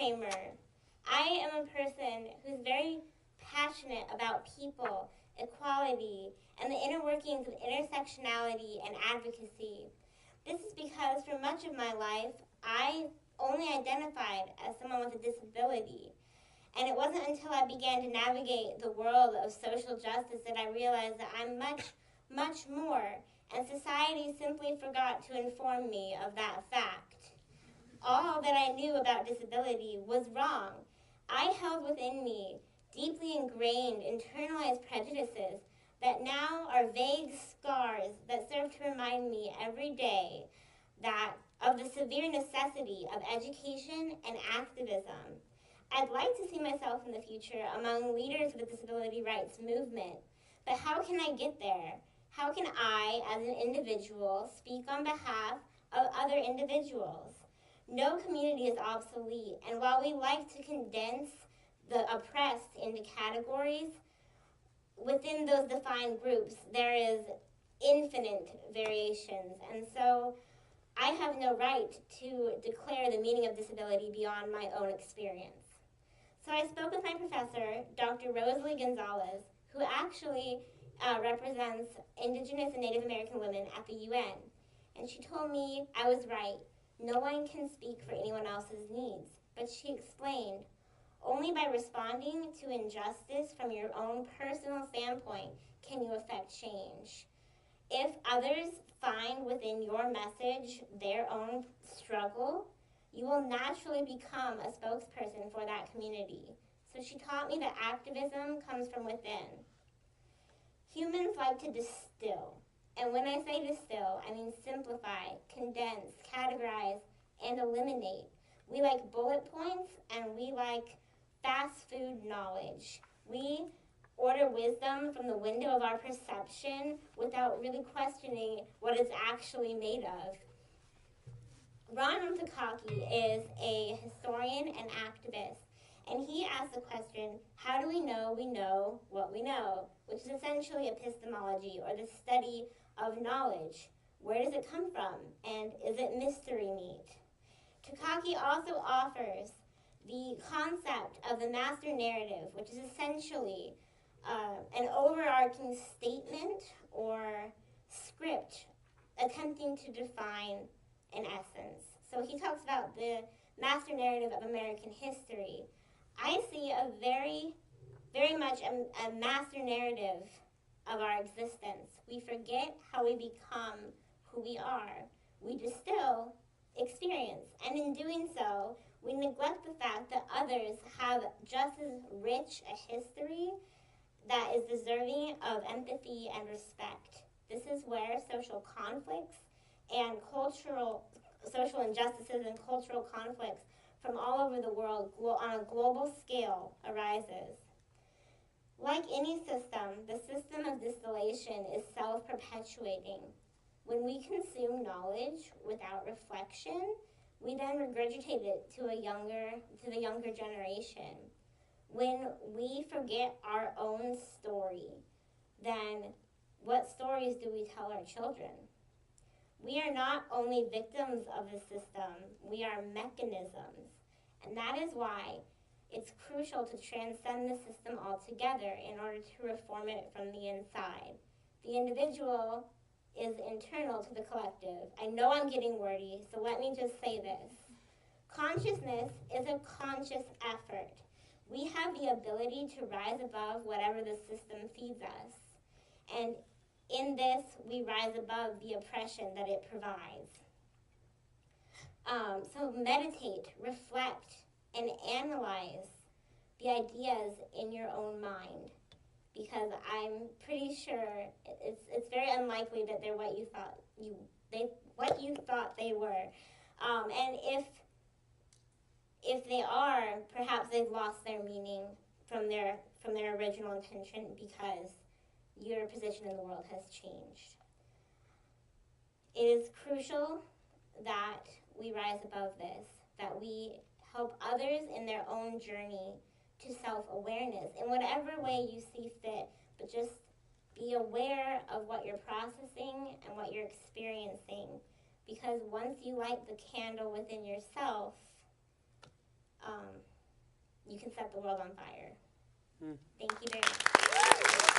Cramer. I am a person who's very passionate about people, equality, and the inner workings of intersectionality and advocacy. This is because for much of my life, I only identified as someone with a disability. And it wasn't until I began to navigate the world of social justice that I realized that I'm much, much more, and society simply forgot to inform me of that fact. All that I knew about disability was wrong. I held within me deeply ingrained, internalized prejudices that now are vague scars that serve to remind me every day that of the severe necessity of education and activism. I'd like to see myself in the future among leaders of the disability rights movement, but how can I get there? How can I, as an individual, speak on behalf of other individuals? No community is obsolete, and while we like to condense the oppressed into categories, within those defined groups, there is infinite variations. And so I have no right to declare the meaning of disability beyond my own experience. So I spoke with my professor, Dr. Rosalie Gonzalez, who actually represents Indigenous and Native American women at the UN. And she told me I was right. No one can speak for anyone else's needs. But she explained, only by responding to injustice from your own personal standpoint can you affect change. If others find within your message their own struggle, you will naturally become a spokesperson for that community. So she taught me that activism comes from within. Humans like to distill. And when I say distill, I mean simplify, condense, categorize, and eliminate. We like bullet points and we like fast food knowledge. We order wisdom from the window of our perception without really questioning what it's actually made of. Ron Mtakaki is a historian and activist, and he asked the question, how do we know what we know, which is essentially epistemology, or the study of knowledge. Where does it come from, and is it mystery meat? Takaki also offers the concept of the master narrative, which is essentially an overarching statement or script attempting to define an essence. So he talks about the master narrative of American history. I see a very much a master narrative of our existence. We forget how we become who we are. We distill experience, and in doing so, we neglect the fact that others have just as rich a history that is deserving of empathy and respect. This is where social conflicts and social injustices and cultural conflicts from all over the world on a global scale arises. Like any system, the system of distillation is self-perpetuating. When we consume knowledge without reflection, we then regurgitate it to the younger generation. When we forget our own story, then what stories do we tell our children? We are not only victims of the system, we are mechanisms. And that is why it's crucial to transcend the system altogether in order to reform it from the inside. The individual is internal to the collective. I know I'm getting wordy, so let me just say this. Consciousness is a conscious effort. We have the ability to rise above whatever the system feeds us. And in this, we rise above the oppression that it provides. So meditate, reflect, and analyze the ideas in your own mind, because I'm pretty sure it's very unlikely that they're what you thought they were. And if they are, perhaps they've lost their meaning from their original intention because your position in the world has changed. It is crucial that we rise above this, that we help others in their own journey to self-awareness in whatever way you see fit, but just be aware of what you're processing and what you're experiencing, because once you light the candle within yourself, you can set the world on fire. Mm. Thank you very much.